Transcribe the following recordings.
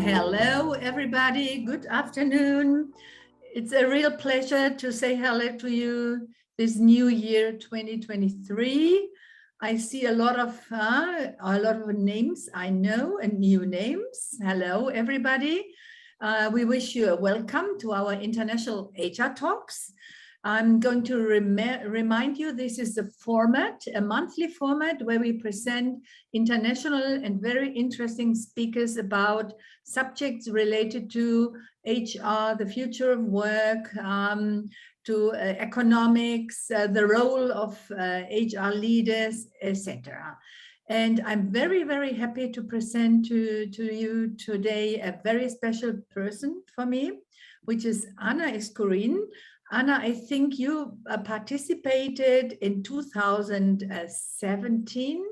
Hello, everybody. Good afternoon. It's a real pleasure to say hello to you this new year, 2023. I see a lot of names I know and new names. Hello, everybody. We wish you a welcome to our International HR Talks. I'm going to remind you, this is a format, a monthly format where we present international and very interesting speakers about subjects related to HR, the future of work, to economics, the role of HR leaders, etc. And I'm very, very happy to present to you today a very special person for me, which is Ana Escurin. Ana, I think you participated in 2017,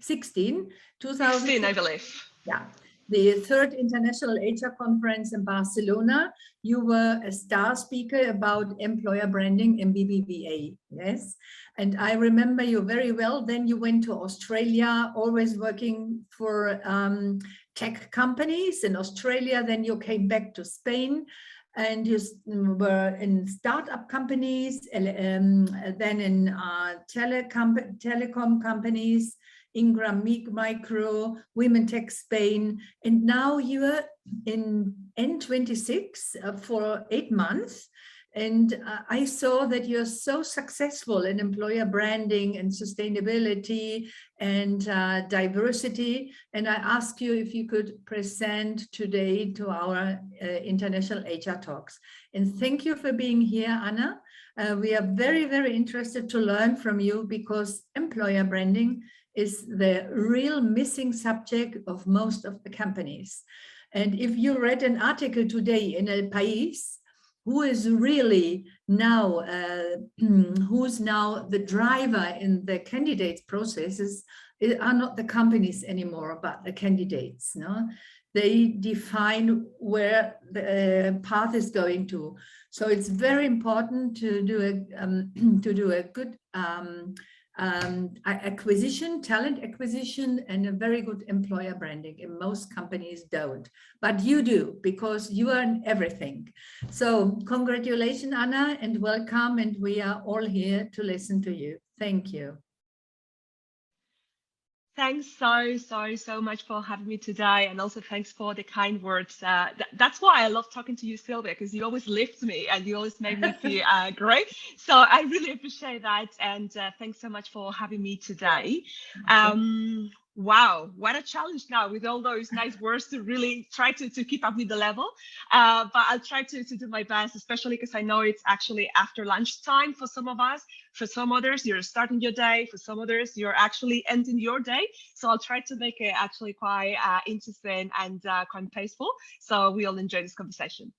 16, 2016, I believe. Yeah, the third International HR Conference in Barcelona. You were a star speaker about employer branding and BBVA, yes? And I remember you very well. Then you went to Australia, always working for tech companies in Australia. Then you came back to Spain. And you were in startup companies, then in telecom companies, Ingram Micro, Women Tech Spain, and now you're in N26 for 8 months. And I saw that you're so successful in employer branding and sustainability and diversity. And I ask you if you could present today to our International HR Talks. And thank you for being here, Ana. We are very, very interested to learn from you because employer branding is the real missing subject of most of the companies. And if you read an article today in El País, who is really now, who's now the driver in the candidates processes are not the companies anymore, but the candidates. No, they define where the path is going to. So it's very important to do a good acquisition, talent acquisition, and a very good employer branding. And most companies don't, but you do, because you are in everything. So congratulations, Ana, and welcome. And we are all here to listen to you. Thank you. Thanks so much for having me today, and also thanks for the kind words. That's why I love talking to you, Sylvia, because you always lift me and you always make me feel great. So I really appreciate that, and thanks so much for having me today. Wow, what a challenge now with all those nice words to really try to keep up with the level. But I'll try to do my best, especially because I know it's actually after lunchtime for some of us. For some others, you're starting your day. For some others, you're actually ending your day. So I'll try to make it actually quite interesting and quite peaceful. So we all enjoy this conversation.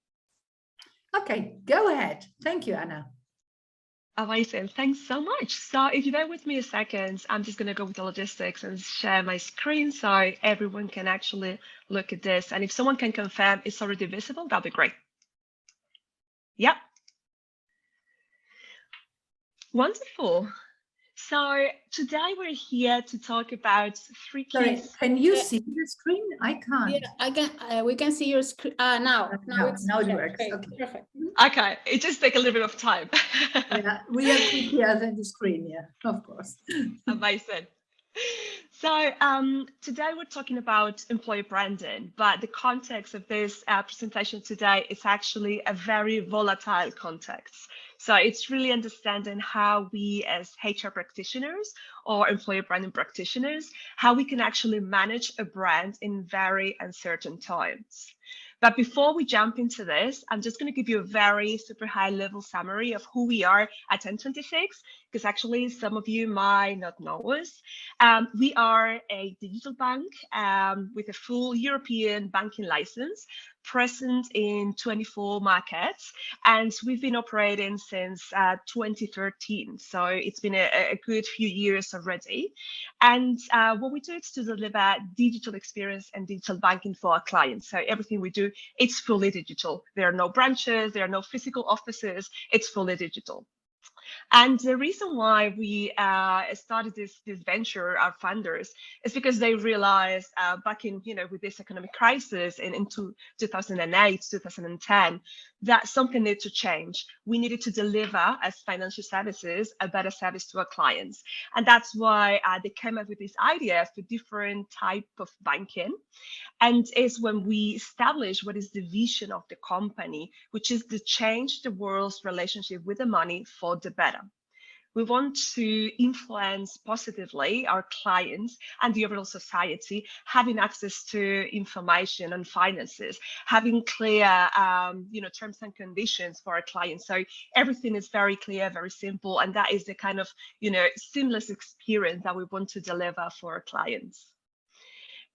Okay, go ahead. Thank you, Ana. Amazing, thanks so much. So if you bear with me a second, I'm just going to go with the logistics and share my screen so everyone can actually look at this. And if someone can confirm it's already visible, that'll be great. Yep. Wonderful. So today we're here to talk about three keys. Sorry, can you see the screen? I can't. Yeah, I can. We can see your screen now. Now it works. Okay, perfect. Okay, it just takes a little bit of time. Yeah, we are quicker than the screen. Yeah, of course. Amazing. So today we're talking about employer branding, but the context of this presentation today is actually a very volatile context. So it's really understanding how we as HR practitioners or employer branding practitioners, how we can actually manage a brand in very uncertain times. But before we jump into this, I'm just going to give you a very super high level summary of who we are at N26, because actually some of you might not know us. We are a digital bank with a full European banking license, present in 24 markets, and we've been operating since 2013. So it's been a good few years already. And what we do is to deliver digital experience and digital banking for our clients. So everything we do, it's fully digital. There are no branches, there are no physical offices, it's fully digital. And the reason why we started this venture, our funders, is because they realized back in, with this economic crisis in 2008, 2010, that something needed to change. We needed to deliver as financial services a better service to our clients. And that's why they came up with this idea for different type of banking. And it's when we establish what is the vision of the company, which is to change the world's relationship with the money for the better. We want to influence positively our clients and the overall society, having access to information on finances, having clear, terms and conditions for our clients. So everything is very clear, very simple, and that is the kind of, seamless experience that we want to deliver for our clients.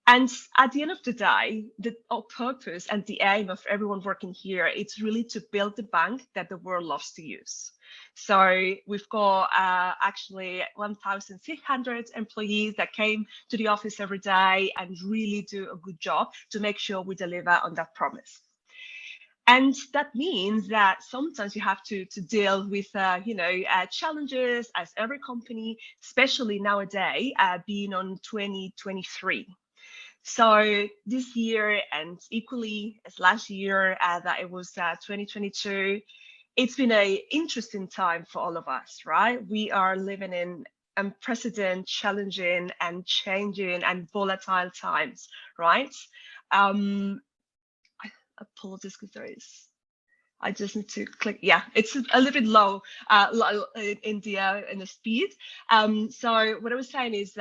And at the end of the day, our purpose and the aim of everyone working here, it's really to build the bank that the world loves to use. So we've got actually 1,600 employees that came to the office every day and really do a good job to make sure we deliver on that promise. And that means that sometimes you have to deal with, challenges as every company, especially nowadays, being on 2023. So this year, and equally as last year, that it was 2022, it's been an interesting time for all of us, right? We are living in unprecedented, challenging and changing and volatile times, right? I apologize because I just need to click. Yeah, it's a little bit low in the speed. So what I was saying is,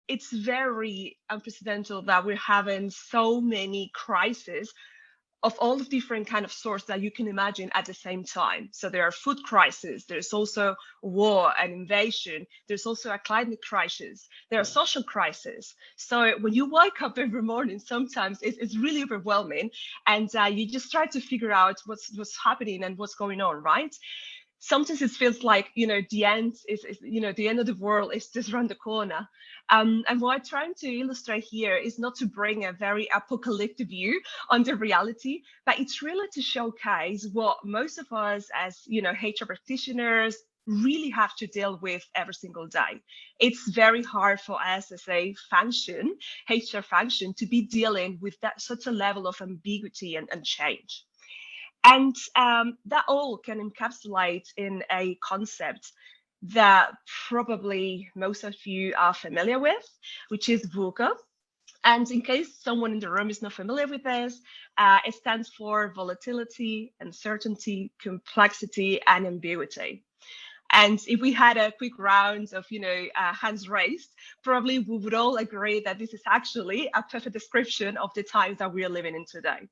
it's very unprecedented that we're having so many crises of all the different kind of sorts that you can imagine at the same time. So there are food crises, there's also war and invasion, there's also a climate crisis, there are social crises. So when you wake up every morning, sometimes it's really overwhelming, and you just try to figure out what's happening and what's going on, right? Sometimes it feels like, the end is the end of the world is just around the corner. And what I'm trying to illustrate here is not to bring a very apocalyptic view on the reality, but it's really to showcase what most of us as, HR practitioners really have to deal with every single day. It's very hard for us as a function, HR function, to be dealing with such a level of ambiguity and change. And that all can encapsulate in a concept that probably most of you are familiar with, which is VUCA. And in case someone in the room is not familiar with this, it stands for volatility, uncertainty, complexity, and ambiguity. And if we had a quick round of, hands raised, probably we would all agree that this is actually a perfect description of the times that we are living in today.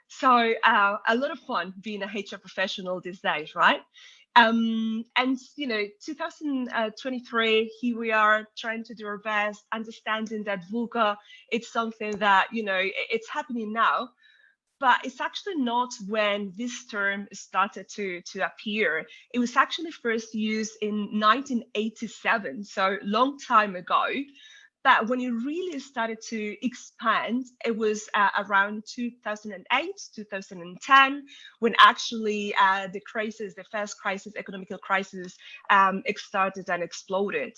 So a lot of fun being a HR professional these days, right? And 2023, here we are trying to do our best, understanding that VUCA, it's something that, it's happening now, but it's actually not when this term started to appear. It was actually first used in 1987, so long time ago. But when it really started to expand, it was around 2008, 2010, when actually the first crisis, economic crisis, started and exploded.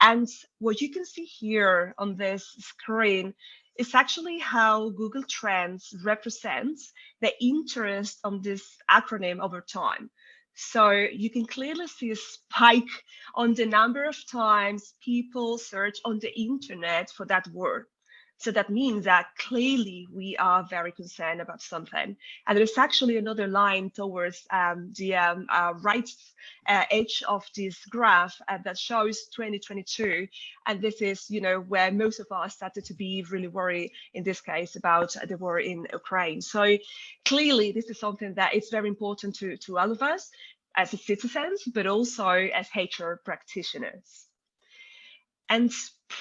And what you can see here on this screen is actually how Google Trends represents the interest on this acronym over time. So you can clearly see a spike on the number of times people search on the internet for that word. So that means that clearly we are very concerned about something. And there's actually another line towards the right edge of this graph that shows 2022. And this is, where most of us started to be really worried, in this case, about the war in Ukraine. So clearly, this is something that is very important to all of us as citizens, but also as HR practitioners. And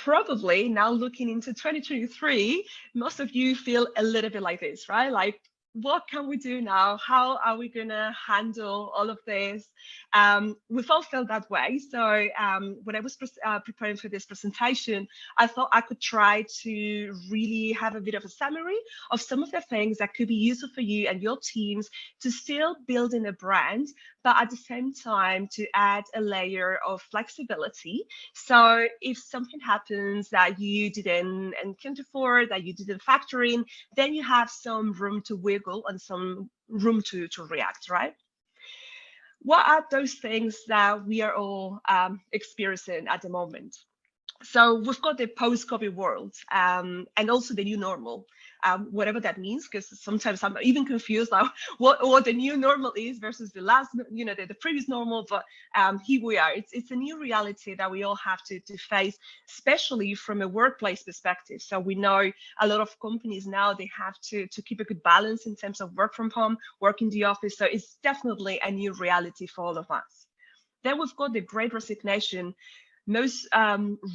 probably now looking into 2023, most of you feel a little bit like this, right? Like, what can we do now? How are we going to handle all of this? We've all felt that way. So when I was preparing for this presentation, I thought I could try to really have a bit of a summary of some of the things that could be useful for you and your teams to still building a brand, but at the same time to add a layer of flexibility. So if something happens that you didn't account for, that you didn't factor in, then you have some room to wiggle and some room to react, right? What are those things that we are all experiencing at the moment? So we've got the post-COVID world and also the new normal, whatever that means, because sometimes I'm even confused now what the new normal is versus the last, the previous normal. But here we are. It's a new reality that we all have to face, especially from a workplace perspective. So we know a lot of companies now, they have to keep a good balance in terms of work from home, work in the office. So it's definitely a new reality for all of us. Then we've got the Great Resignation, most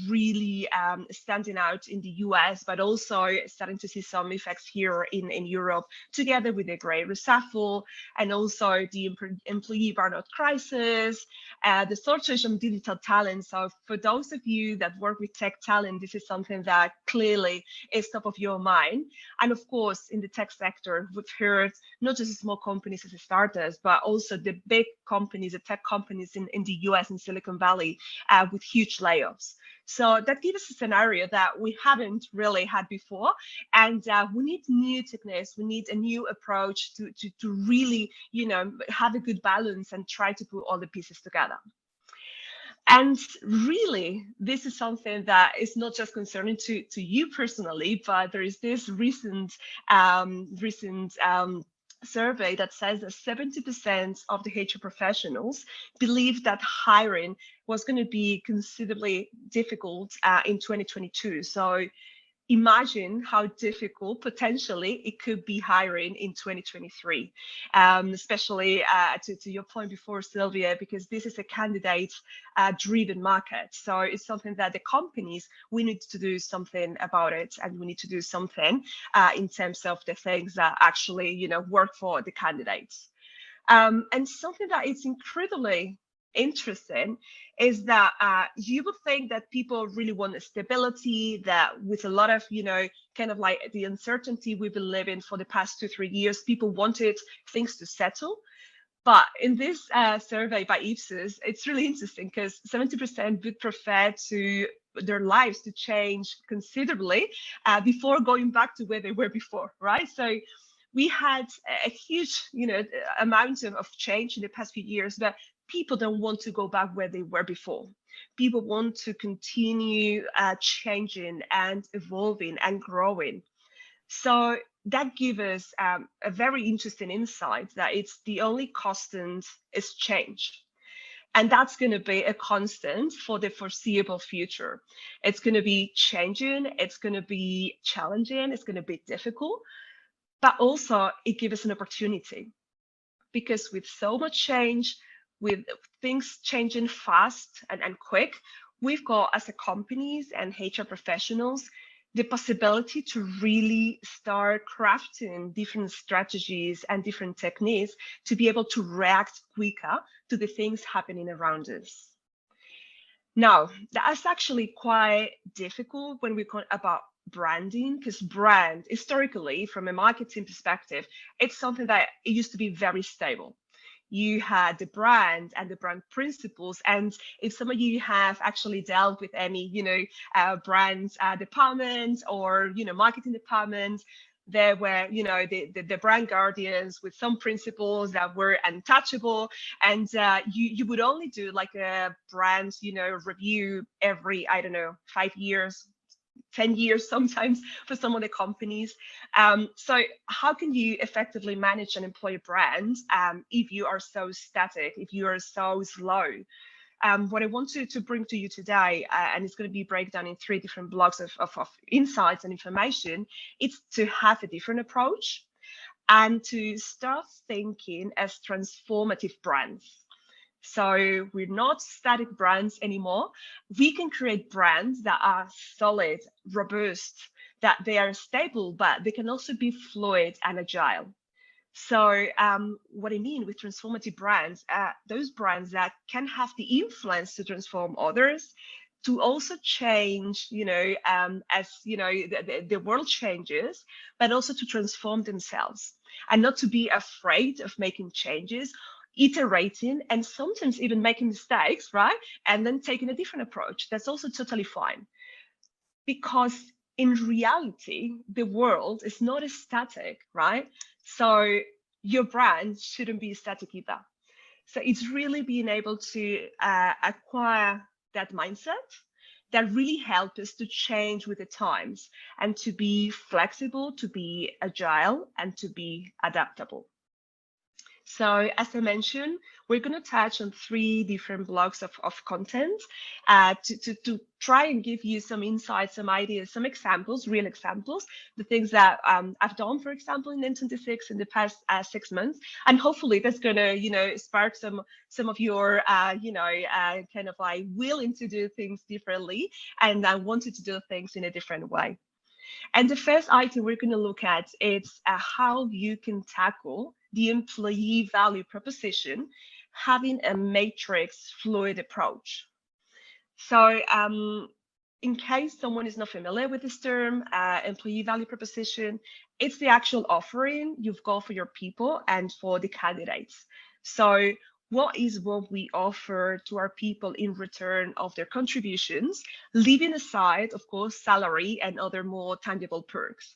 really standing out in the US, but also starting to see some effects here in Europe, together with the Great Reshuffle and also the employee burnout crisis, the shortage of digital talent. So for those of you that work with tech talent, this is something that clearly is top of your mind. And of course, in the tech sector, we've heard not just small companies as startups, but also the big companies, the tech companies in the US and Silicon Valley with huge layoffs. So that gives us a scenario that we haven't really had before. And we need new techniques. We need a new approach to really, have a good balance and try to put all the pieces together. And really, this is something that is not just concerning to you personally, but there is this recent survey that says that 70% of the HR professionals believe that hiring was going to be considerably difficult in 2022. So imagine how difficult potentially it could be hiring in 2023, especially to your point before, Sylvia, because this is a candidate-driven market. So it's something that the companies, we need to do something about it, and we need to do something in terms of the things that actually, work for the candidates. And something that is incredibly interesting is that you would think that people really want a stability, that with a lot of, kind of like the uncertainty we've been living for the past 2-3 years, people wanted things to settle. But in this survey by Ipsos, it's really interesting because 70% would prefer to their lives to change considerably before going back to where they were before, right? So we had a huge, amount of change in the past few years, but people don't want to go back where they were before. People want to continue changing and evolving and growing. So that gives us a very interesting insight that it's the only constant is change. And that's going to be a constant for the foreseeable future. It's going to be changing, it's going to be challenging, it's going to be difficult, but also it gives us an opportunity. Because with so much change, with things changing fast and quick, we've got, as a companies and HR professionals, the possibility to really start crafting different strategies and different techniques to be able to react quicker to the things happening around us. Now, that's actually quite difficult when we talk about branding, because brand, historically, from a marketing perspective, it's something that it used to be very stable. You had the brand and the brand principles, and if some of you have actually dealt with any, brand department or marketing department, there were, the brand guardians with some principles that were untouchable, and you would only do like a brand, review every, 5 years. 10 years sometimes for some of the companies. So how can you effectively manage an employer brand if you are so static, if you are so slow? What I want to bring to you today, and it's going to be breakdown in 3 different blocks of insights and information, it's to have a different approach and to start thinking as transformative brands. So we're not static brands anymore. We can create brands that are solid, robust, that they are stable, but they can also be fluid and agile. So what I mean with transformative brands, those brands that can have the influence to transform others, to also change, as the world changes, but also to transform themselves and not to be afraid of making changes, iterating and sometimes even making mistakes, right? And then taking a different approach. That's also totally fine. Because in reality, the world is not as static, right? So your brand shouldn't be static either. So it's really being able to acquire that mindset that really helps us to change with the times and to be flexible, to be agile, and to be adaptable. So as I mentioned, we're going to touch on 3 different blocks of content to try and give you some insights, some ideas, some examples, real examples, the things that I've done, for example, in N26 in the past 6 months. And hopefully that's going to, spark some of your, kind of like willing to do things differently and wanted to do things in a different way. And the first item we're going to look at is how you can tackle the employee value proposition, having a matrix fluid approach. So in case someone is not familiar with this term, employee value proposition, it's the actual offering you've got for your people and for the candidates. So what is what we offer to our people in return of their contributions, leaving aside, of course, salary and other more tangible perks.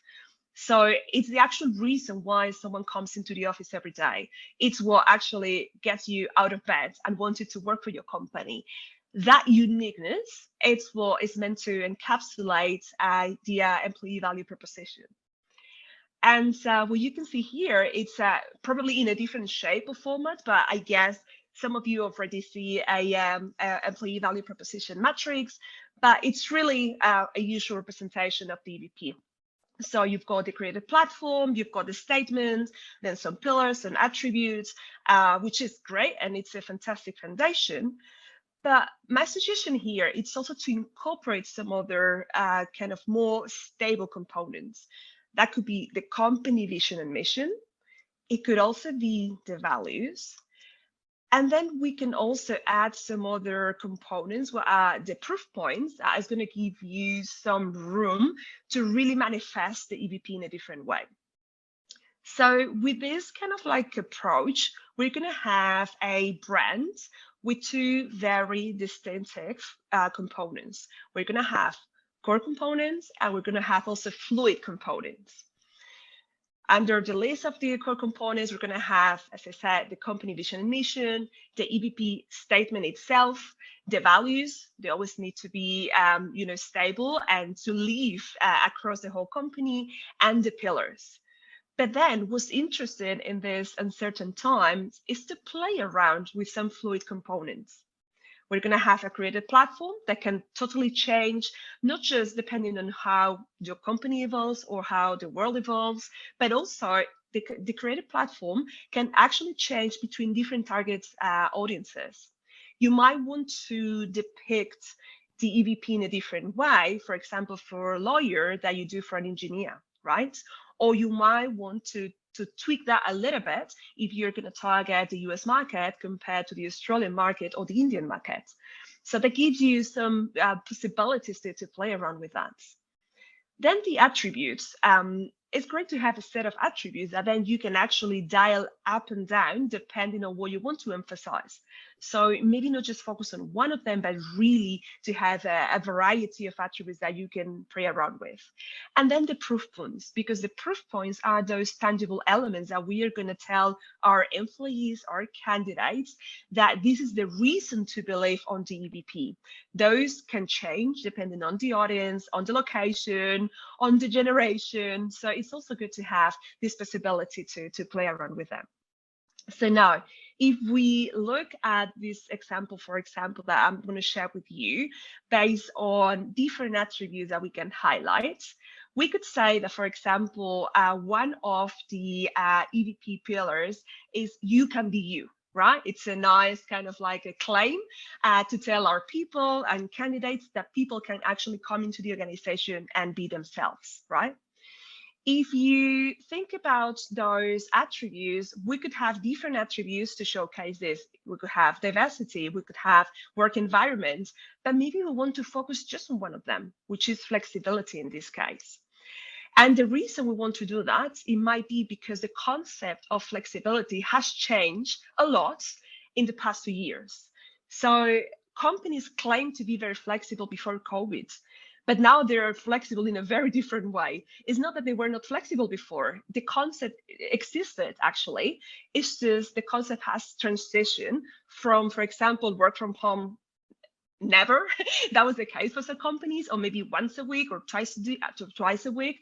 So it's the actual reason why someone comes into the office every day. It's what actually gets you out of bed and wanted to work for your company. That uniqueness, it's what is meant to encapsulate the employee value proposition. And what you can see here, it's probably in a different shape or format, but I guess some of you already see a employee value proposition matrix, but it's really a usual representation of the EVP. So you've got the created platform, you've got the statement, then some pillars and attributes, which is great, and it's a fantastic foundation. But my suggestion here, it's also to incorporate some other kind of more stable components. That could be the company vision and mission. It could also be the values. And then we can also add some other components where the proof points is going to give you some room to really manifest the EVP in a different way. So with this kind of like approach, we're going to have a brand with 2 very distinctive components. We're going to have core components and we're going to have also fluid components. Under the list of the core components, we're going to have, as I said, the company vision and mission, the EVP statement itself, the values. They always need to be, stable and to live across the whole company, and the pillars. But then what's interesting in this uncertain times is to play around with some fluid components. We're going to have a created platform that can totally change, not just depending on how your company evolves or how the world evolves, but also the created platform can actually change between different target audiences. You might want to depict the EVP in a different way, for example, for a lawyer that you do for an engineer, right? Or you might want to tweak that a little bit if you're going to target the US market compared to the Australian market or the Indian market. So that gives you some possibilities to play around with that. Then the attributes. It's great to have a set of attributes that then you can actually dial up and down depending on what you want to emphasize. So maybe not just focus on one of them, but really to have a variety of attributes that you can play around with. And then the proof points, because the proof points are those tangible elements that we are going to tell our employees, our candidates, that this is the reason to believe on the EVP. Those can change depending on the audience, on the location, on the generation. So it's also good to have this possibility to play around with them. So now, if we look at this example, for example, that I'm going to share with you, based on different attributes that we can highlight, we could say that, for example, one of the EVP pillars is you can be you. Right? It's a nice kind of like a claim to tell our people and candidates that people can actually come into the organization and be themselves, right? If you think about those attributes, we could have different attributes to showcase this. We could have diversity, we could have work environment, but maybe we want to focus just on one of them, which is flexibility in this case. And the reason we want to do that, it might be because the concept of flexibility has changed a lot in the past 2 years. So companies claim to be very flexible before COVID, but now they're flexible in a very different way. It's not that they were not flexible before. The concept existed, actually. It's just the concept has transitioned from, for example, work from home. Never that was the case for some companies, or maybe once a week or twice a week,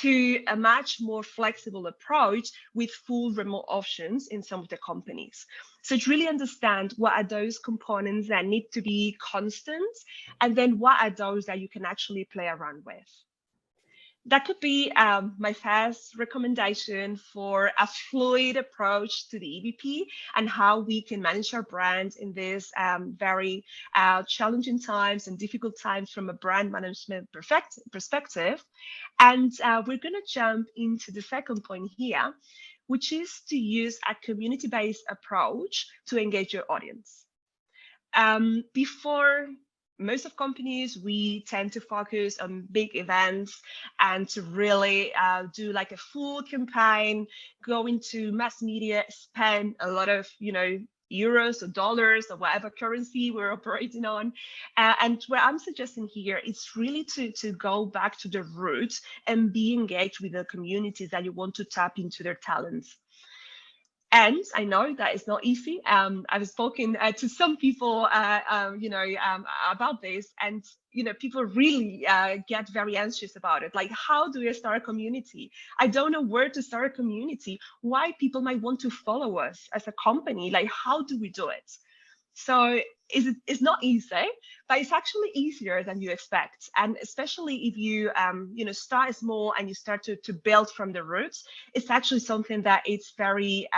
to a much more flexible approach with full remote options in some of the companies. So to really understand what are those components that need to be constant, and then what are those that you can actually play around with. That could be my first recommendation for a fluid approach to the EVP and how we can manage our brand in this very challenging times and difficult times from a brand management perspective. And we're going to jump into the second point here, which is to use a community-based approach to engage your audience. Before most of companies, we tend to focus on big events and to really do like a full campaign, go into mass media, spend a lot of, euros or dollars or whatever currency we're operating on. And what I'm suggesting here is really to go back to the roots and be engaged with the communities that you want to tap into their talents. And I know that it's not easy. I've spoken to some people, about this, and people really get very anxious about it. Like, how do I start a community? I don't know where to start a community. Why people might want to follow us as a company? Like, how do we do it? So it's not easy, but it's actually easier than you expect. And especially if you, start small and you start to build from the roots, it's actually something that it's very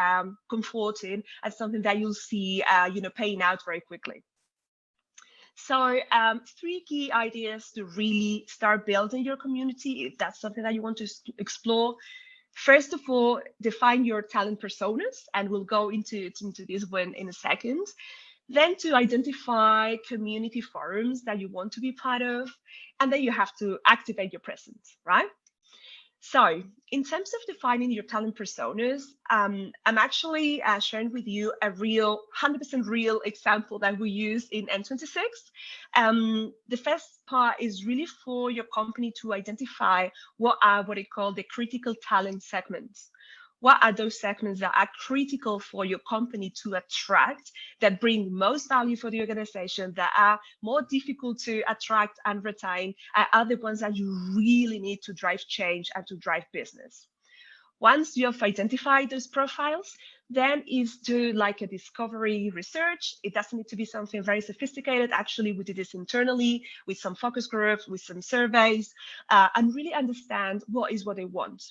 comforting and something that you'll see, paying out very quickly. So 3 key ideas to really start building your community, if that's something that you want to explore. First of all, define your talent personas, and we'll go into this one in a second. Then to identify community forums that you want to be part of, and then you have to activate your presence, right? So in terms of defining your talent personas, I'm actually sharing with you a 100% real example that we use in N26. The first part is really for your company to identify what they call the critical talent segments. What are those segments that are critical for your company to attract, that bring most value for the organization, that are more difficult to attract and retain, are the ones that you really need to drive change and to drive business. Once you have identified those profiles, then is do like a discovery research. It doesn't need to be something very sophisticated. Actually, we did this internally with some focus groups, with some surveys, and really understand what they want.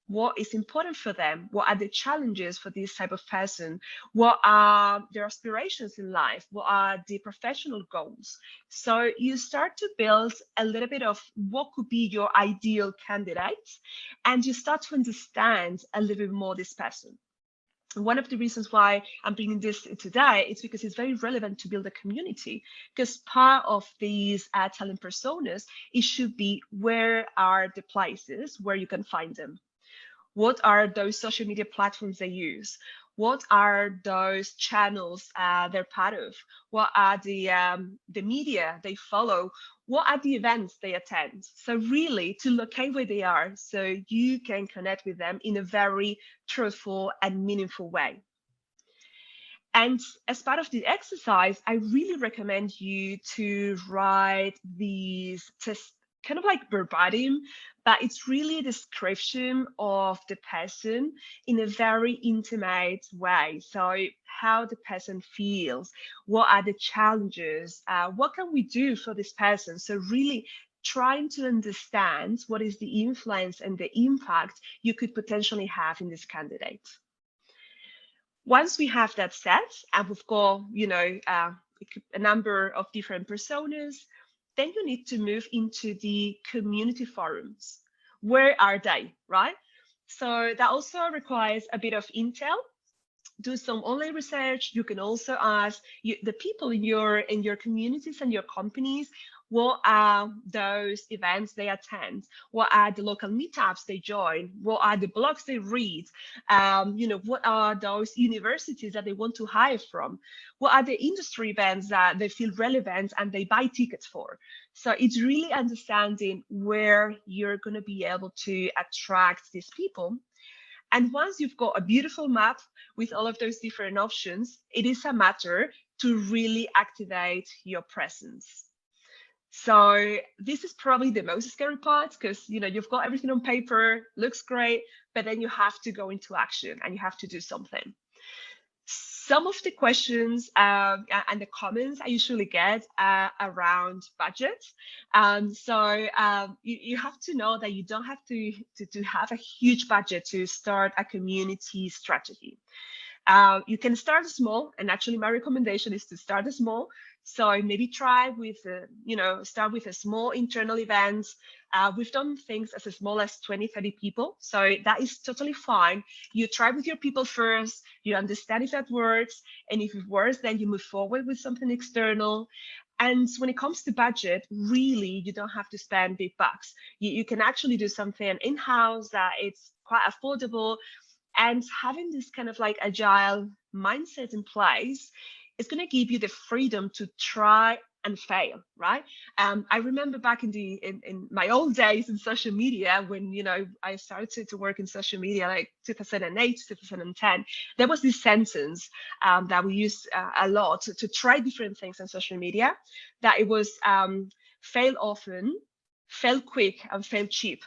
What is important for them? What are the challenges for this type of person? What are their aspirations in life? What are the professional goals? So you start to build a little bit of what could be your ideal candidate, and you start to understand a little bit more this person. One of the reasons why I'm bringing this today is because it's very relevant to build a community, because part of these talent personas, it should be where are the places where you can find them. What are those social media platforms they use? What are those channels they're part of? What are the media they follow? What are the events they attend? So really to locate where they are so you can connect with them in a very truthful and meaningful way. And as part of the exercise, I really recommend you to write these tests kind of like verbatim, but it's really a description of the person in a very intimate way. So how the person feels, what are the challenges, what can we do for this person? So really trying to understand what is the influence and the impact you could potentially have in this candidate. Once we have that set, and we've got, a number of different personas, then you need to move into the community forums. Where are they, right? So that also requires a bit of intel. Do some online research. You can also ask the people in your communities and your companies, What are those events they attend? What are the local meetups they join? What are the blogs they read? What are those universities that they want to hire from? What are the industry events that they feel relevant and they buy tickets for? So it's really understanding where you're going to be able to attract these people. And once you've got a beautiful map with all of those different options, it is a matter to really activate your presence. So this is probably the most scary part, because you've got everything on paper, looks great, but then you have to go into action and you have to do something. Some of the questions and the comments I usually get are around budget. You have to know that you don't have to have a huge budget to start a community strategy. You can start small, and actually my recommendation is to start small. So maybe try with, start with a small internal event. We've done things as small as 20, 30 people. So that is totally fine. You try with your people first, you understand if that works. And if it works, then you move forward with something external. And when it comes to budget, really, you don't have to spend big bucks. You can actually do something in-house that it's quite affordable. And having this kind of like agile mindset in place is going to give you the freedom to try and fail, right? I remember back in my old days in social media, when I started to work in social media, like 2008, 2010. There was this sentence that we used a lot to try different things on social media. That it was fail often, fail quick, and fail cheap.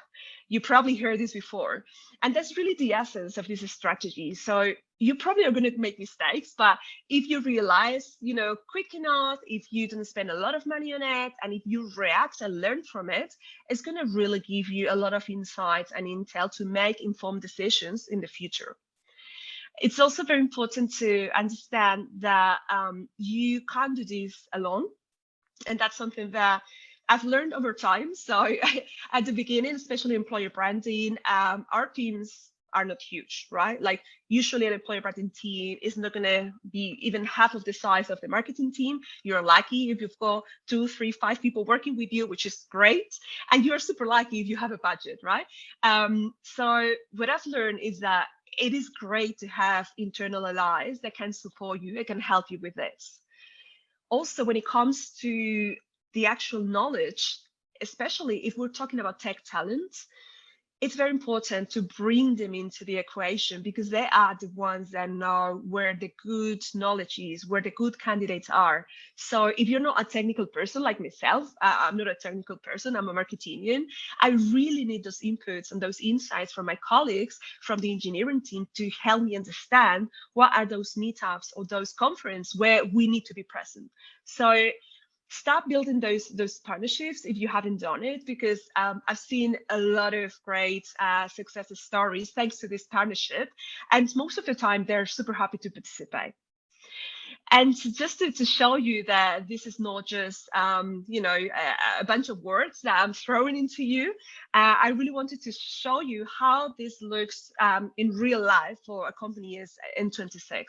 You probably heard this before. And that's really the essence of this strategy. So you probably are going to make mistakes, but if you realize, quick enough, if you don't spend a lot of money on it, and if you react and learn from it, it's going to really give you a lot of insights and intel to make informed decisions in the future. It's also very important to understand that you can't do this alone. And that's something that I've learned over time. So at the beginning, especially employer branding, our teams are not huge, right? Like usually an employer branding team is not going to be even half of the size of the marketing team. You're lucky if you've got 2, 3, 5 people working with you, which is great. And you're super lucky if you have a budget, right? So what I've learned is that it is great to have internal allies that can support you, that can help you with this. Also, when it comes to the actual knowledge, especially if we're talking about tech talent, it's very important to bring them into the equation, because they are the ones that know where the good knowledge is, where the good candidates are. So if you're not a technical person like myself, I'm not a technical person, I'm a marketeer. I really need those inputs and those insights from my colleagues from the engineering team to help me understand what are those meetups or those conferences where we need to be present. So start building those partnerships if you haven't done it, because I've seen a lot of great success stories thanks to this partnership, and most of the time they're super happy to participate. And just to show you that this is not just a bunch of words that I'm throwing into you, I really wanted to show you how this looks in real life for a company as N26.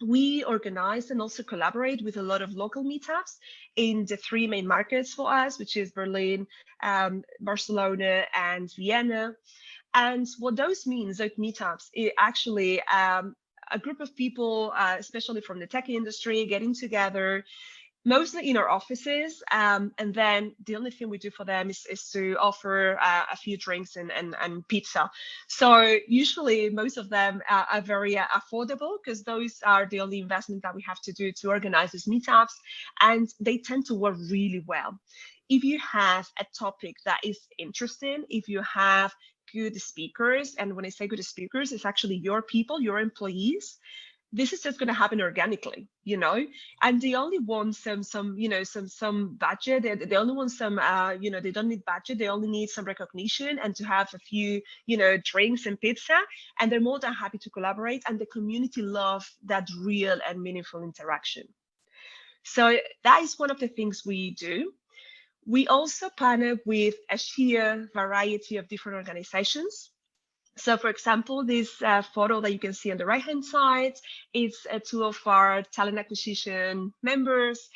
We organize and also collaborate with a lot of local meetups in the 3 main markets for us, which is Berlin, Barcelona, and Vienna. And what those means, those meetups, is actually a group of people, especially from the tech industry, getting together, mostly in our offices, and then the only thing we do for them is to offer a few drinks and pizza. So usually most of them are very affordable, because those are the only investment that we have to do to organize these meetups, and they tend to work really well. If you have a topic that is interesting, if you have good speakers, and when I say good speakers, it's actually your people, your employees, this is just going to happen organically, and they only want some budget. They only want some, they don't need budget. They only need some recognition and to have a few, drinks and pizza, and they're more than happy to collaborate. And the community love that real and meaningful interaction. So that is one of the things we do. We also partner with a sheer variety of different organizations. So, for example, this photo that you can see on the right-hand side is two of our talent acquisition members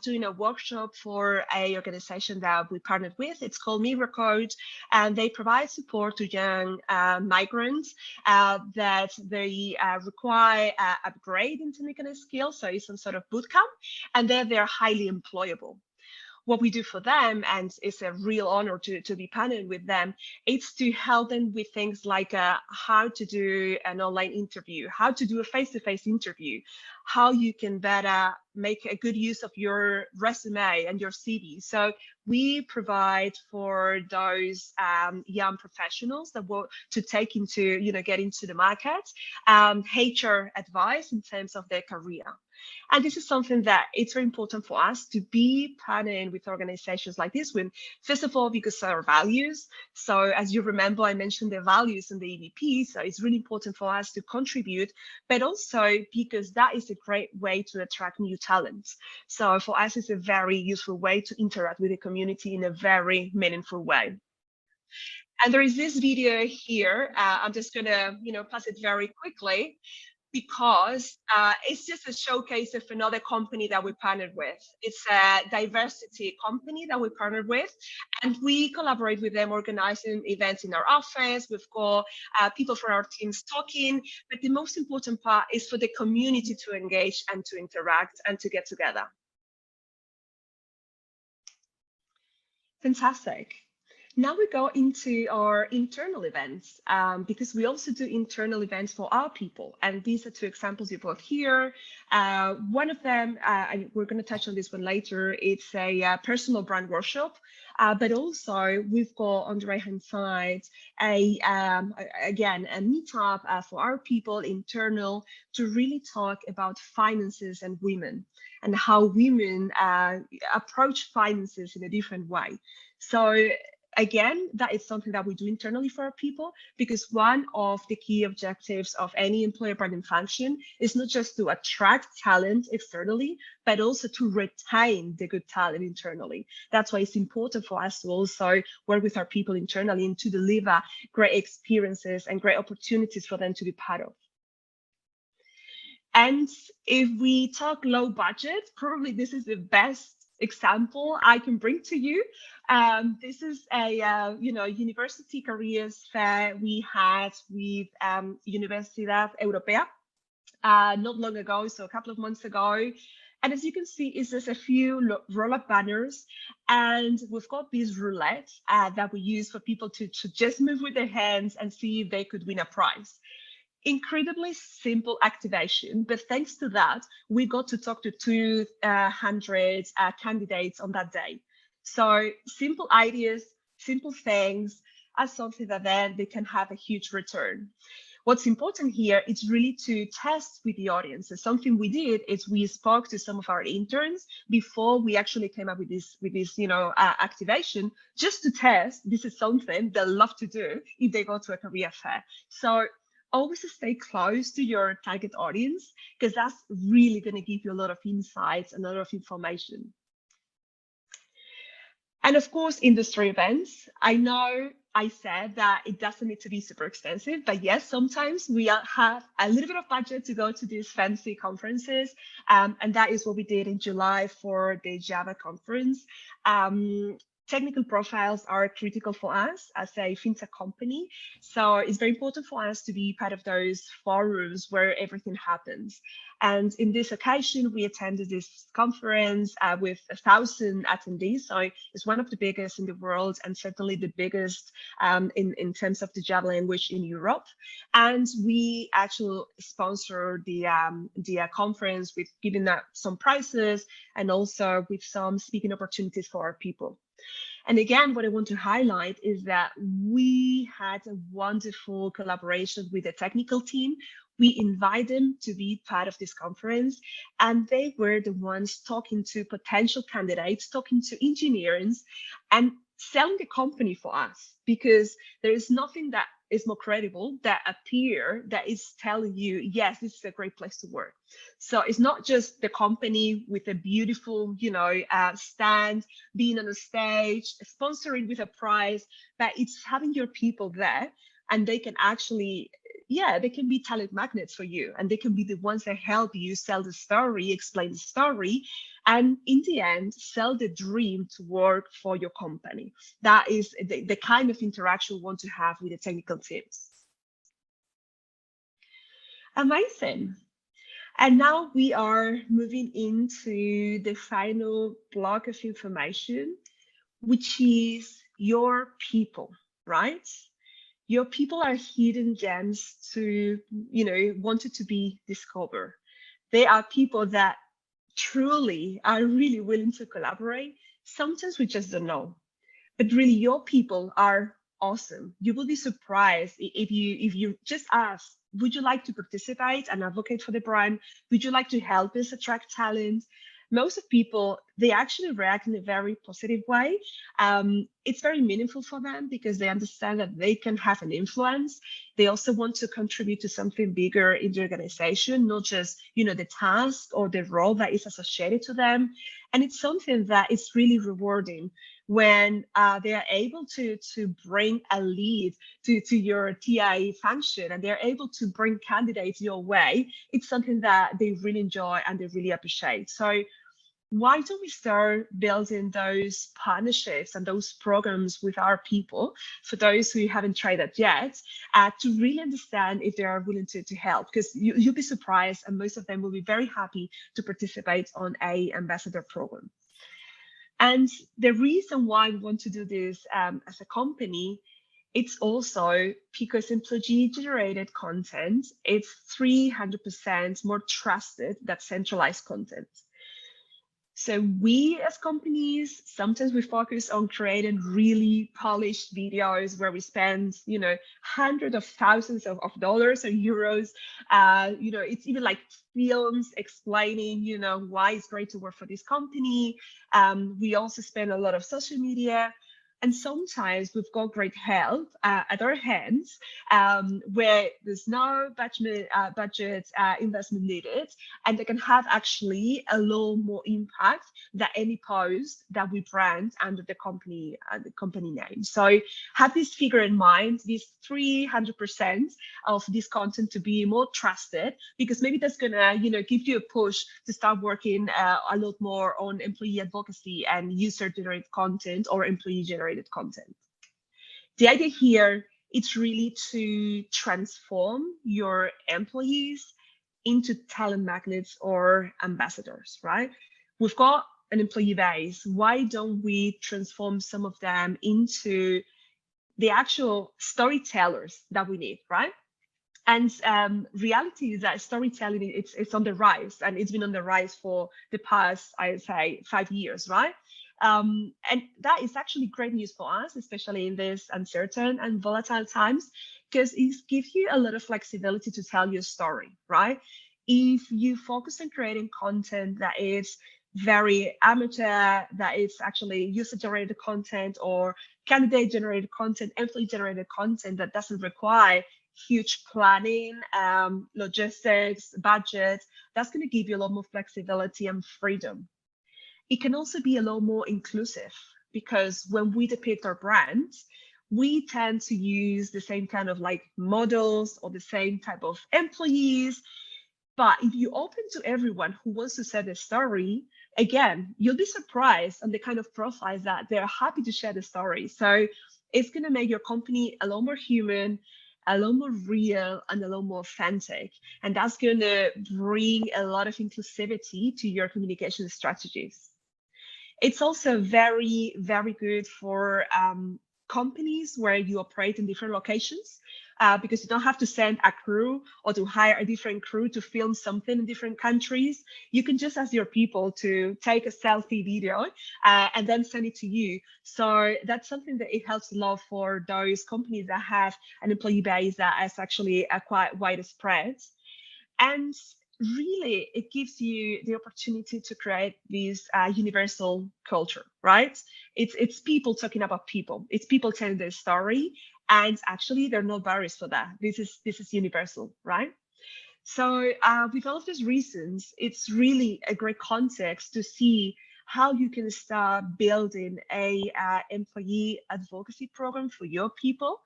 doing a workshop for an organization that we partnered with. It's called Miracode, and they provide support to young migrants that they require upgrade in technical skills, so it's some sort of bootcamp, and they're highly employable. What we do for them, and it's a real honor to be partnered with them, it's to help them with things like how to do an online interview, how to do a face-to-face interview, how you can better make a good use of your resume and your CV. So we provide for those young professionals that want to take into, get into the market, HR advice in terms of their career. And this is something that it's very important for us to be partnering with organizations like this one. First of all, because of our values. So as you remember, I mentioned the values in the EVP. So it's really important for us to contribute, but also because that is a great way to attract new talents. So for us, it's a very useful way to interact with the community in a very meaningful way. And there is this video here. I'm just going to, pass it very quickly, because it's just a showcase of another company that we partnered with. It's a diversity company that we partnered with, and we collaborate with them organizing events in our office. We've got people from our teams talking, but the most important part is for the community to engage and to interact and to get together. Fantastic. Now we go into our internal events, because we also do internal events for our people. And these are two examples you've got here. One of them, and we're going to touch on this one later, it's a personal brand workshop. But also we've got on the right-hand side, again, a meetup for our people internal to really talk about finances and women and how women approach finances in a different way. So again, that is something that we do internally for our people, because one of the key objectives of any employer branding function is not just to attract talent externally, but also to retain the good talent internally. That's why it's important for us to also work with our people internally and to deliver great experiences and great opportunities for them to be part of. And if we talk low budget, probably this is the best example I can bring to you. This is a university careers fair we had with Universidad Europea not long ago, so a couple of months ago. And as you can see, it's just a few roll-up banners, and we've got these roulette that we use for people to just move with their hands and see if they could win a prize. Incredibly simple activation, but thanks to that, we got to talk to 200 candidates on that day. So simple ideas, simple things are something that then they can have a huge return. What's important here is really to test with the audience. So something we did is we spoke to some of our interns before we actually came up with this activation, just to test. This is something they'll love to do if they go to a career fair. So always stay close to your target audience, because that's really going to give you a lot of insights and a lot of information. And of course, industry events. I know I said that it doesn't need to be super expensive, but yes, sometimes we have a little bit of budget to go to these fancy conferences. And that is what we did in July for the Java conference. Technical profiles are critical for us as a fintech company. So it's very important for us to be part of those forums where everything happens. And in this occasion, we attended this conference with 1,000 attendees. So it's one of the biggest in the world, and certainly the biggest in terms of the Java language in Europe. And we actually sponsored the conference with giving out some prizes and also with some speaking opportunities for our people. And again, what I want to highlight is that we had a wonderful collaboration with the technical team. We invite them to be part of this conference, and they were the ones talking to potential candidates, talking to engineers, and selling the company for us, because there is nothing that is more credible than a peer that is telling you, yes, this is a great place to work. So it's not just the company with a beautiful, stand, being on the stage, sponsoring with a prize, but it's having your people there and they can actually, yeah, they can be talent magnets for you, and they can be the ones that help you sell the story, explain the story, and in the end, sell the dream to work for your company. That is the kind of interaction we want to have with the technical teams. Amazing. And now we are moving into the final block of information, which is your people, right? Your people are hidden gems to, wanted to be discovered. They are people that truly are really willing to collaborate. Sometimes we just don't know, but really your people are awesome. You will be surprised if you just ask, would you like to participate and advocate for the brand? Would you like to help us attract talent? Most of people, they actually react in a very positive way. It's very meaningful for them because they understand that they can have an influence. They also want to contribute to something bigger in the organization, not just, the task or the role that is associated to them. And it's something that is really rewarding when they are able to bring a lead to your TI function, and they're able to bring candidates your way. It's something that they really enjoy and they really appreciate. So why don't we start building those partnerships and those programs with our people, for those who haven't tried that yet, to really understand if they are willing to help, because you'll be surprised, and most of them will be very happy to participate on a ambassador program. And the reason why we want to do this as a company, it's also because employee-generated content is 300% more trusted than centralized content. So we as companies, sometimes we focus on creating really polished videos where we spend, hundreds of thousands of dollars or euros. It's even like films explaining, why it's great to work for this company. We also spend a lot of social media. And sometimes we've got great help at our hands, where there's no budget investment needed, and they can have actually a lot more impact than any post that we brand under the company name. So have this figure in mind, this 300% of this content to be more trusted, because maybe that's gonna give you a push to start working a lot more on employee advocacy and user-generated content or employee-generated content. The idea here is really to transform your employees into talent magnets or ambassadors, right? We've got an employee base. Why don't we transform some of them into the actual storytellers that we need, right? And reality is that storytelling, it's on the rise, and it's been on the rise for the past, I'd say, 5 years, right? And that is actually great news for us, especially in this uncertain and volatile times, because it gives you a lot of flexibility to tell your story, right? If you focus on creating content that is very amateur, that is actually user-generated content or candidate-generated content, employee-generated content that doesn't require huge planning, logistics, budget, that's going to give you a lot more flexibility and freedom. It can also be a lot more inclusive, because when we depict our brands, we tend to use the same kind of like models or the same type of employees. But if you open to everyone who wants to share the story, again, you'll be surprised on the kind of profiles that they're happy to share the story. So it's going to make your company a lot more human, a lot more real, and a lot more authentic. And that's going to bring a lot of inclusivity to your communication strategies. It's also very, very good for companies where you operate in different locations, because you don't have to send a crew or to hire a different crew to film something in different countries. You can just ask your people to take a selfie video and then send it to you. So that's something that it helps a lot for those companies that have an employee base that is actually a quite widespread. And really, it gives you the opportunity to create this universal culture, right? It's people talking about people. It's people telling their story, and actually, there are no barriers for that. This is universal, right? So with all of these reasons, it's really a great context to see how you can start building a employee advocacy program for your people.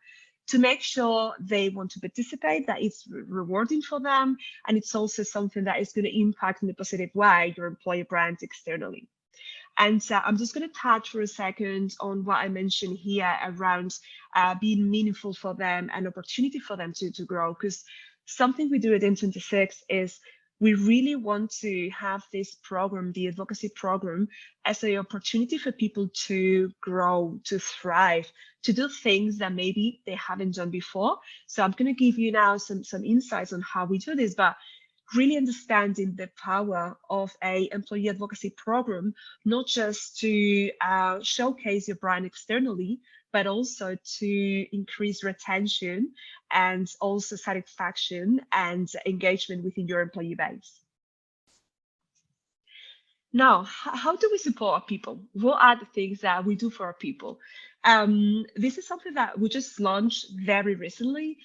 to make sure they want to participate, that it's rewarding for them, and it's also something that is going to impact in a positive way your employer brand externally. And I'm just going to touch for a second on what I mentioned here around being meaningful for them and opportunity for them to grow, because something we do at N26 is we really want to have this program, the advocacy program, as an opportunity for people to grow, to thrive, to do things that maybe they haven't done before. So I'm going to give you now some insights on how we do this, but really understanding the power of a employee advocacy program, not just to showcase your brand externally, but also to increase retention and also satisfaction and engagement within your employee base. Now, how do we support our people? What are the things that we do for our people? This is something that we just launched very recently.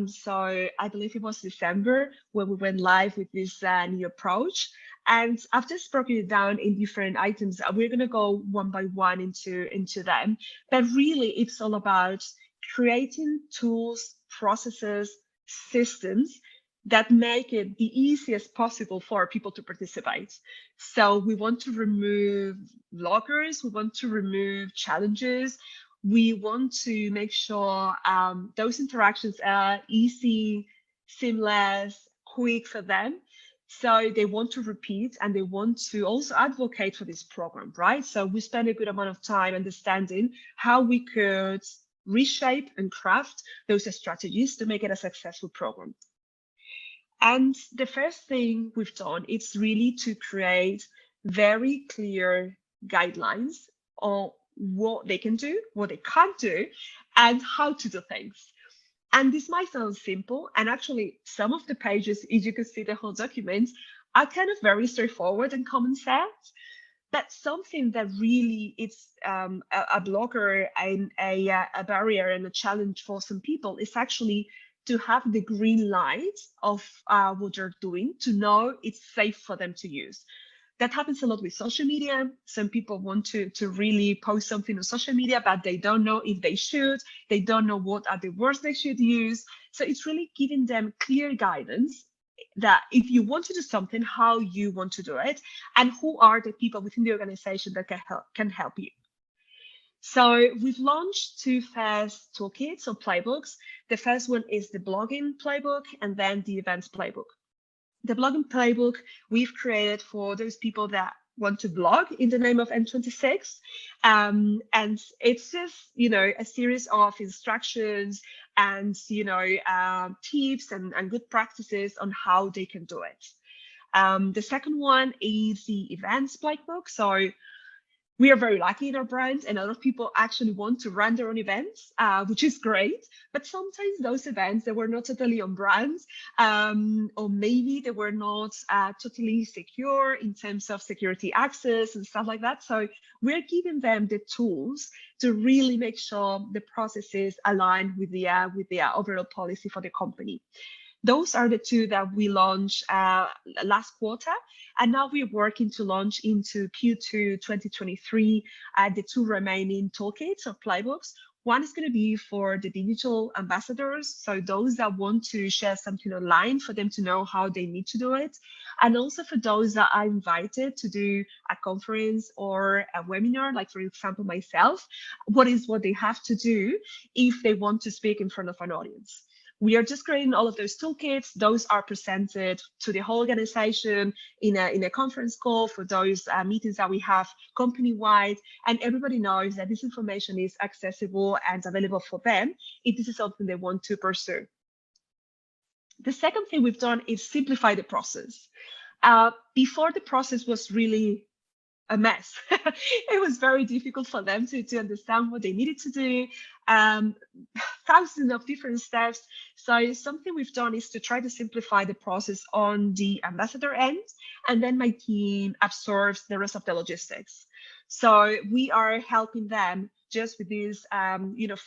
So I believe it was December when we went live with this new approach. And I've just broken it down in different items. We're going to go one by one into them. But really, it's all about creating tools, processes, systems that make it the easiest possible for people to participate. So we want to remove blockers, we want to remove challenges, we want to make sure those interactions are easy, seamless, quick for them. So they want to repeat and they want to also advocate for this program, right? So we spend a good amount of time understanding how we could reshape and craft those strategies to make it a successful program. And the first thing we've done is really to create very clear guidelines on what they can do, what they can't do, and how to do things. And this might sound simple, and actually some of the pages, as you can see the whole document, are kind of very straightforward and common sense. But something that really is a blocker and a barrier and a challenge for some people is actually to have the green light of what you're doing, to know it's safe for them to use. That happens a lot with social media. Some people want to really post something on social media, but they don't know if they should. They don't know what are the words they should use. So it's really giving them clear guidance that if you want to do something, how you want to do it, and who are the people within the organization that can help you. So we've launched two first toolkits or playbooks. The first one is the blogging playbook and then the events playbook. The blogging playbook we've created for those people that want to blog in the name of N26. And it's just, a series of instructions and, tips and good practices on how they can do it. The second one is the events playbook. So we are very lucky in our brand, and a lot of people actually want to run their own events, which is great. But sometimes those events, they were not totally on brand, or maybe they were not totally secure in terms of security access and stuff like that. So we're giving them the tools to really make sure the processes align with the overall policy for the company. Those are the two that we launched last quarter, and now we're working to launch into Q2 2023 the two remaining toolkits or playbooks. One is going to be for the digital ambassadors, so those that want to share something online for them to know how they need to do it, and also for those that are invited to do a conference or a webinar, like for example myself, what they have to do if they want to speak in front of an audience. We are just creating all of those toolkits. Those are presented to the whole organization in a conference call for those meetings that we have company-wide, and everybody knows that this information is accessible and available for them if this is something they want to pursue. The second thing we've done is simplify the process. Before, the process was really a mess. It was very difficult for them to understand what they needed to do, thousands of different steps. So something we've done is to try to simplify the process on the ambassador end, and then my team absorbs the rest of the logistics. So we are helping them just with this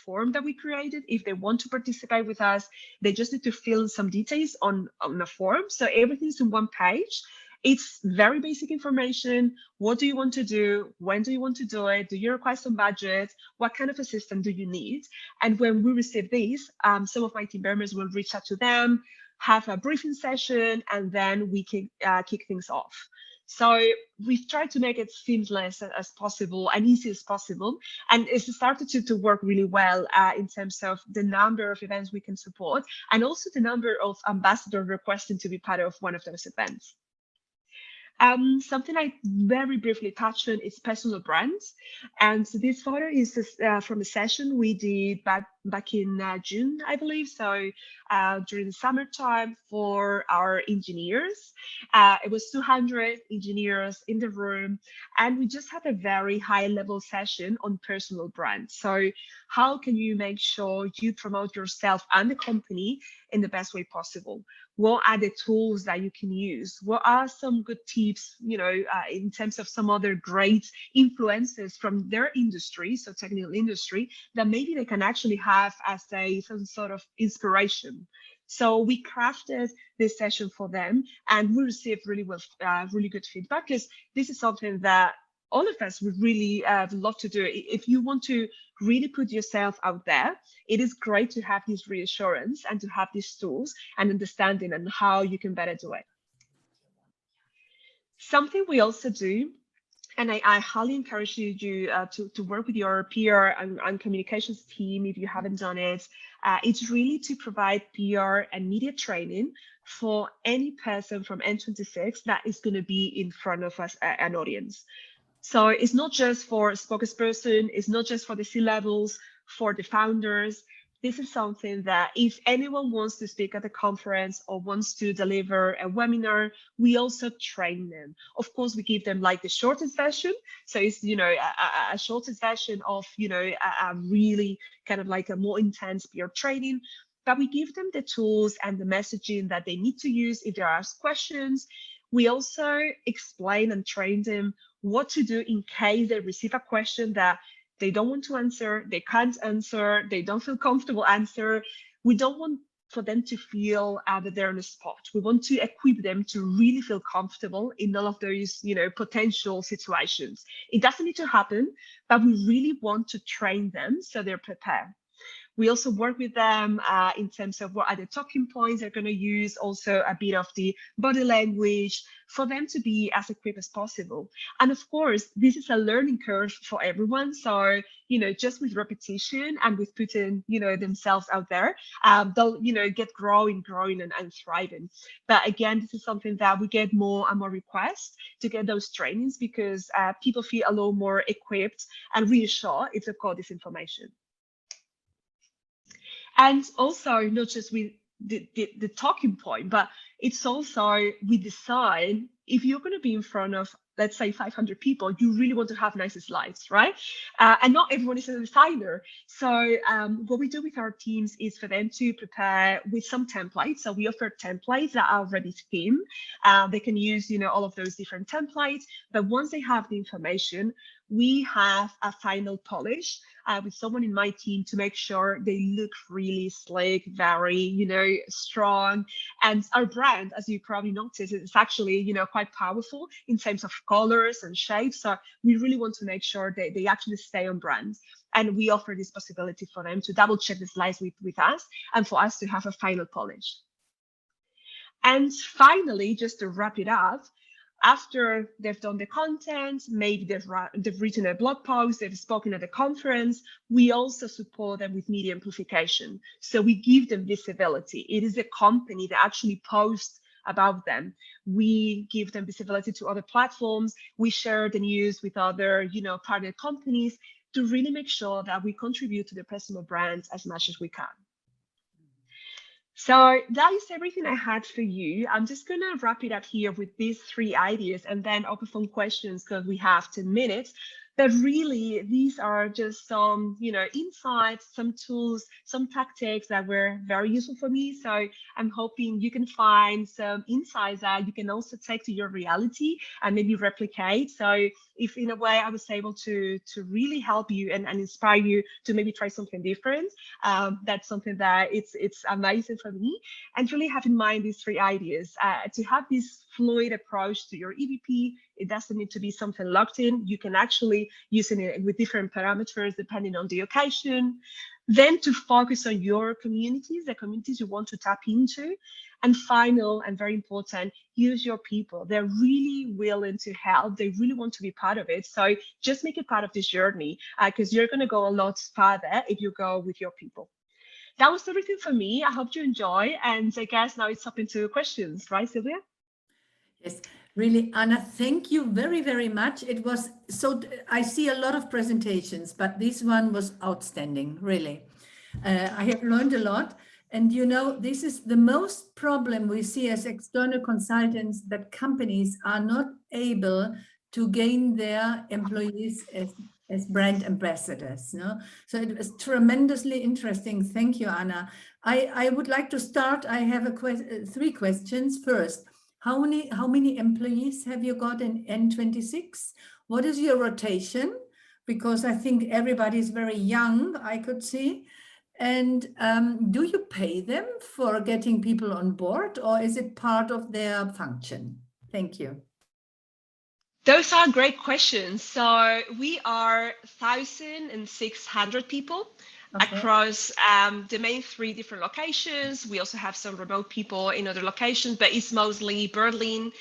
form that we created. If they want to participate with us, they just need to fill some details on a form. So everything's in one page. It's very basic information. What do you want to do? When do you want to do it? Do you require some budget? What kind of assistance do you need? And when we receive these, some of my team members will reach out to them, have a briefing session, and then we can kick things off. So we've tried to make it seamless as possible and easy as possible. And it's started to work really well in terms of the number of events we can support, and also the number of ambassadors requesting to be part of one of those events. Something I very briefly touched on is personal brands. And so this photo is from a session we did back in June, I believe. So during the summertime for our engineers. It was 200 engineers in the room, and we just had a very high level session on personal brands. So how can you make sure you promote yourself and the company in the best way possible? What are the tools that you can use? What are some good tips, in terms of some other great influencers from their industry, so technical industry, that maybe they can actually have as some sort of inspiration? So we crafted this session for them, and we received really good feedback, because this is something that all of us would really love to do. If you want to really put yourself out there, it is great to have this reassurance and to have these tools and understanding and how you can better do it. Something we also do, and I highly encourage you to work with your PR and communications team if you haven't done it. It's really to provide PR and media training for any person from N26 that is going to be in front of us, an audience. So it's not just for a spokesperson, it's not just for the C-levels, for the founders. This is something that if anyone wants to speak at a conference or wants to deliver a webinar, we also train them. Of course, we give them like the shortest version. So it's, a shortest version of, a really kind of like a more intense PR training. But we give them the tools and the messaging that they need to use if they are asked questions. We also explain and train them what to do in case they receive a question that they don't want to answer, they can't answer, they don't feel comfortable answer. We don't want for them to feel that they're on the spot. We want to equip them to really feel comfortable in all of those, potential situations. It doesn't need to happen, but we really want to train them so they're prepared. We also work with them in terms of what are the talking points they're going to use, also a bit of the body language for them to be as equipped as possible. And of course, this is a learning curve for everyone. So, just with repetition and with putting, themselves out there, they'll, get growing and thriving. But again, this is something that we get more and more requests to get those trainings, because people feel a little more equipped and reassured if they've got this information. And also not just with the talking point, but it's also we decide if you're going to be in front of, let's say, 500 people, you really want to have nice slides, right? And not everyone is a designer. So what we do with our teams is for them to prepare with some templates. So we offer templates that are already themed. They can use, all of those different templates. But once they have the information, we have a final polish with someone in my team to make sure they look really slick, very, strong. And our brand, as you probably noticed, is actually, quite powerful in terms of colors and shapes. So we really want to make sure that they actually stay on brand. And we offer this possibility for them to double check the slides with us and for us to have a final polish. And finally, just to wrap it up, after they've done the content, maybe they've written a blog post, they've spoken at a conference, we also support them with media amplification. So we give them visibility. It is a company that actually posts about them. We give them visibility to other platforms. We share the news with other, partner companies to really make sure that we contribute to the personal brands as much as we can. So that is everything I had for you. I'm just going to wrap it up here with these 3 ideas and then open for questions because we have 10 minutes. But really, these are just some, insights, some tools, some tactics that were very useful for me. So I'm hoping you can find some insights that you can also take to your reality and maybe replicate. So if in a way I was able to really help you and inspire you to maybe try something different, that's something that it's amazing for me. And really have in mind these 3 ideas to have this fluid approach to your EVP. It doesn't need to be something locked in. You can actually use it with different parameters depending on the occasion. Then to focus on your communities, the communities you want to tap into. And final and very important, use your people. They're really willing to help. They really want to be part of it. So just make it part of this journey because you're going to go a lot farther if you go with your people. That was everything for me. I hope you enjoy. And I guess now it's up into questions, right, Sylvia? Yes, really, Anna, thank you very, very much. It was so, I see a lot of presentations, but this one was outstanding, really. I have learned a lot. And this is the most problem we see as external consultants, that companies are not able to gain their employees as brand ambassadors. So it was tremendously interesting. Thank you, Anna. I would like to start. I have 3 questions. First, how many employees have you got in N26? What is your rotation? Because I think everybody is very young, I could see. And do you pay them for getting people on board, or is it part of their function? Thank you. Those are great questions. So we are 1,600 people across the main 3 different locations. We also have some remote people in other locations, but it's mostly Berlin,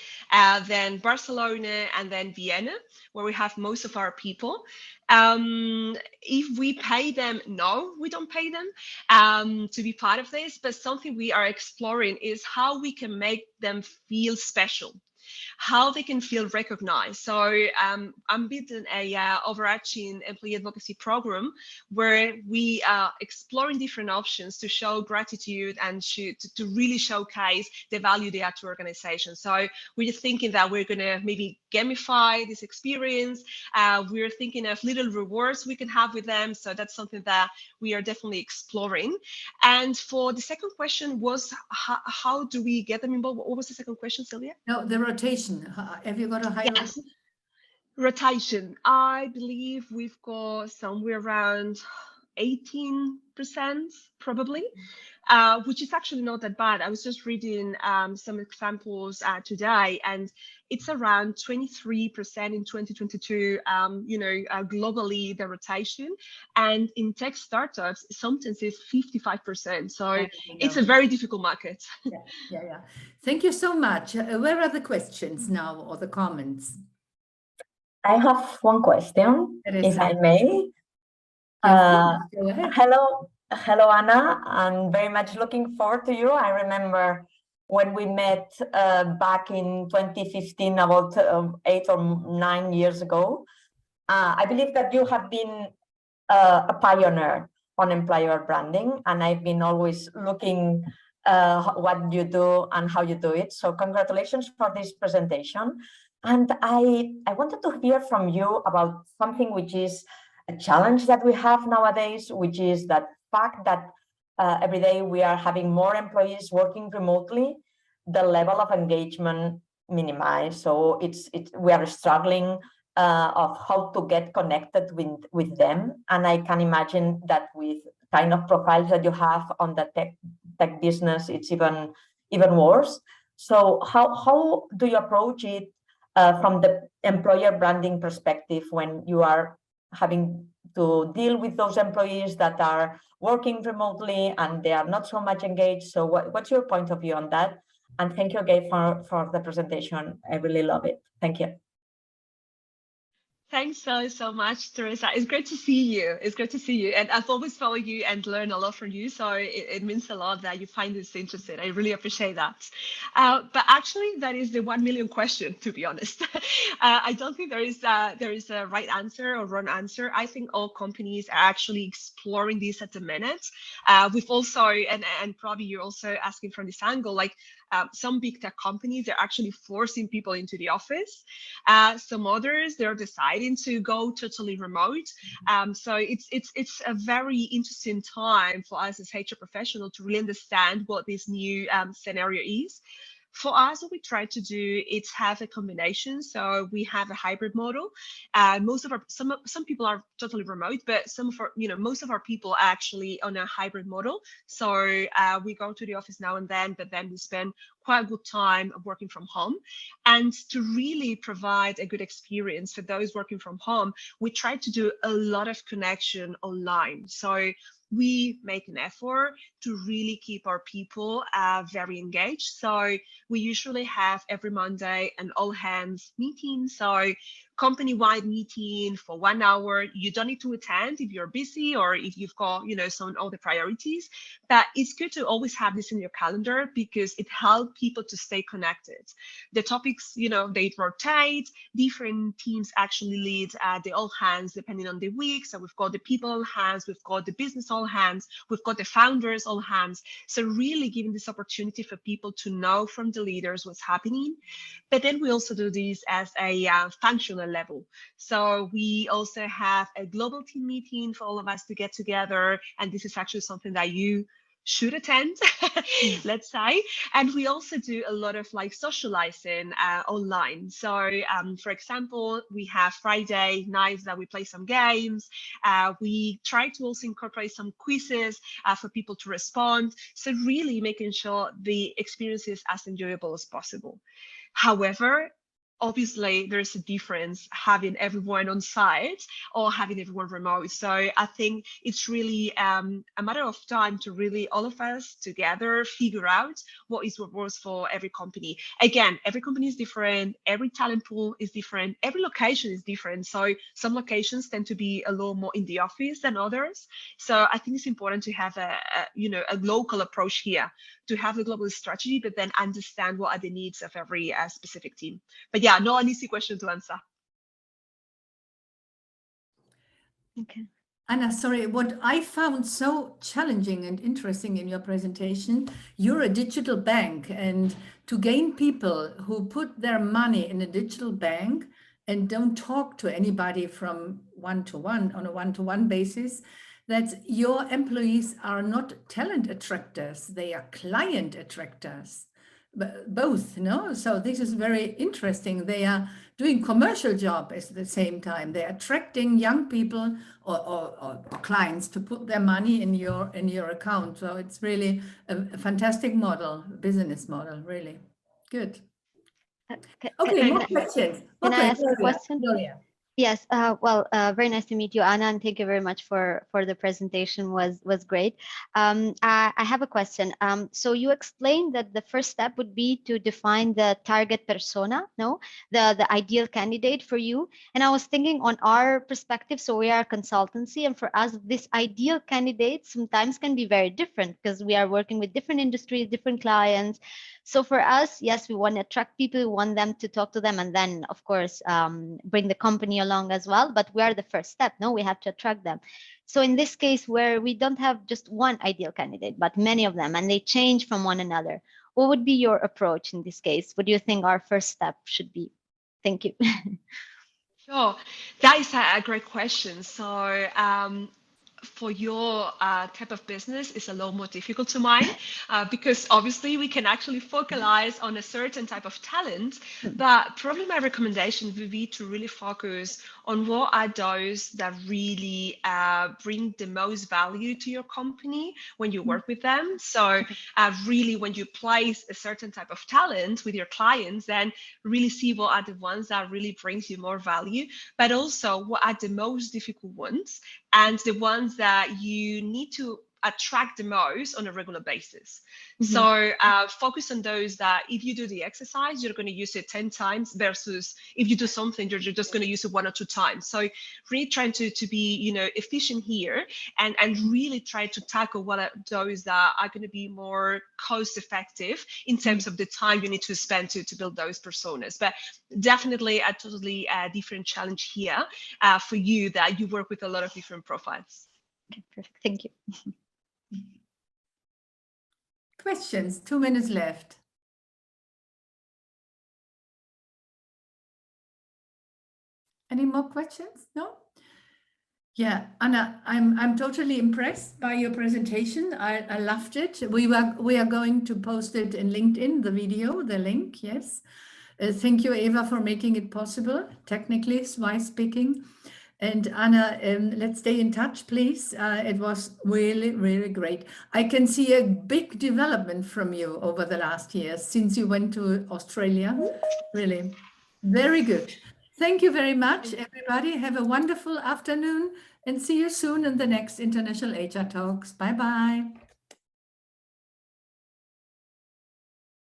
then Barcelona, and then Vienna, where we have most of our people. If we pay them, no, we don't pay them to be part of this, but something we are exploring is how we can make them feel special, how they can feel recognized. So I'm building a overarching employee advocacy program where we are exploring different options to show gratitude and to really showcase the value they add to organizations. So we're thinking that we're going to maybe gamify this experience. We're thinking of little rewards we can have with them. So that's something that we are definitely exploring. And for the second question was, how do we get them involved? What was the second question, Sylvia? No, the rotation. Have you got a high rotation? Rotation. I believe we've got somewhere around 18% probably, which is actually not that bad. I was just reading some examples today, and it's around 23% in 2022, globally, the rotation. And in tech startups, sometimes it's 55%. So it's a very difficult market. Yeah. Thank you so much. Where are the questions now, or the comments? I have one question, if I may. Go ahead. Hello, Anna. I'm very much looking forward to you. I remember when we met back in 2015, about 8 or 9 years ago. I believe that you have been a pioneer on employer branding, and I've been always looking what you do and how you do it. So congratulations for this presentation. And I wanted to hear from you about something which is a challenge that we have nowadays, which is that fact that every day we are having more employees working remotely, the level of engagement minimized. So we are struggling of how to get connected with them. And I can imagine that with kind of profiles that you have on the tech business, it's even worse. So how do you approach it from the employer branding perspective when you are having to deal with those employees that are working remotely and they are not so much engaged? So what's your point of view on that? And thank you again for the presentation. I really love it. Thank you. Thanks so much, Teresa. It's great to see you. It's great to see you. And I've always followed you and learned a lot from you. So it means a lot that you find this interesting. I really appreciate that. But actually, that is the 1 million question, to be honest. I don't think there is a right answer or wrong answer. I think all companies are actually exploring this at the minute. We've also, and probably you're also asking from this angle, like, Some big tech companies, they're actually forcing people into the office. Some others, they're deciding to go totally remote. So it's a very interesting time for us as HR professionals to really understand what this new scenario is. For us, what we try to do is have a combination. So we have a hybrid model. Most of our some people are totally remote, but some of our most of our people are actually on a hybrid model. So we go to the office now and then, but then we spend quite a good time working from home. And to really provide a good experience for those working from home, we try to do a lot of connection online. So we make an effort to really keep our people very engaged. So we usually have every Monday an all hands meeting. So company-wide meeting for 1 hour. You don't need to attend if you're busy or if you've got, some other priorities, but it's good to always have this in your calendar because it helps people to stay connected. The topics, they rotate, different teams actually lead the all hands depending on the week. So we've got the people all hands, we've got the business all hands, we've got the founders all hands. So really giving this opportunity for people to know from the leaders what's happening. But then we also do this as a functional level. So we also have a global team meeting for all of us to get together. And this is actually something that you should attend, let's say. And we also do a lot of socializing online. So for example, we have Friday nights that we play some games. We try to also incorporate some quizzes for people to respond. So really making sure the experience is as enjoyable as possible. However, obviously there's a difference having everyone on site or having everyone remote. So I think it's really a matter of time to really all of us together figure out what works for every company. Again, every company is different, every talent pool is different, every location is different. So some locations tend to be a little more in the office than others. So I think it's important to have a local approach here, to have a global strategy, but then understand what are the needs of every specific team. But yeah, not an easy question to answer. Okay. Anna, sorry, what I found so challenging and interesting in your presentation, you're a digital bank, and to gain people who put their money in a digital bank and don't talk to anybody from one-to-one on a one-to-one basis, that your employees are not talent attractors, they are client attractors. Both, no? So this is very interesting. They are doing commercial job at the same time. They're attracting young people or clients to put their money in your account. So it's really a fantastic model, business model, really. Good. Okay, more questions. Can I ask a Gloria, question? Gloria. Yes, very nice to meet you, Anna, and thank you very much for the presentation. Was great. I have a question. So you explained that the first step would be to define the target persona, the ideal candidate for you. And I was thinking on our perspective, so we are a consultancy, and for us, this ideal candidate sometimes can be very different because we are working with different industries, different clients. So for us, yes, we want to attract people, we want them to talk to them, and then, of course, bring the company along as well. But we are the first step. No, we have to attract them. So in this case, where we don't have just one ideal candidate, but many of them, and they change from one another, what would be your approach in this case? What do you think our first step should be? Thank you. Sure, that is a great question. So for your type of business is a little more difficult to mine because obviously we can actually focalize on a certain type of talent, but probably my recommendation would be to really focus on what are those that really bring the most value to your company when you work with them. So really when you place a certain type of talent with your clients, then really see what are the ones that really brings you more value, but also what are the most difficult ones and the ones that you need to attract the most on a regular basis. So focus on those that if you do the exercise, you're going to use it 10 times versus if you do something, you're just going to use it 1 or 2 times. So really trying to be, efficient here and really try to tackle what are those that are going to be more cost effective in terms of the time you need to spend to build those personas. But definitely a totally different challenge here for you that you work with a lot of different profiles. Okay, perfect. Thank you. Questions, 2 minutes left. Any more questions? No? Yeah, Anna, I'm totally impressed by your presentation. I loved it. We are going to post it in LinkedIn, the video, the link, yes. Thank you, Eva, for making it possible, technically, wise speaking. And Anna, let's stay in touch, please. It was really, really great. I can see a big development from you over the last years since you went to Australia. Really, very good. Thank you very much, everybody. Have a wonderful afternoon and see you soon in the next International HR Talks. Bye-bye.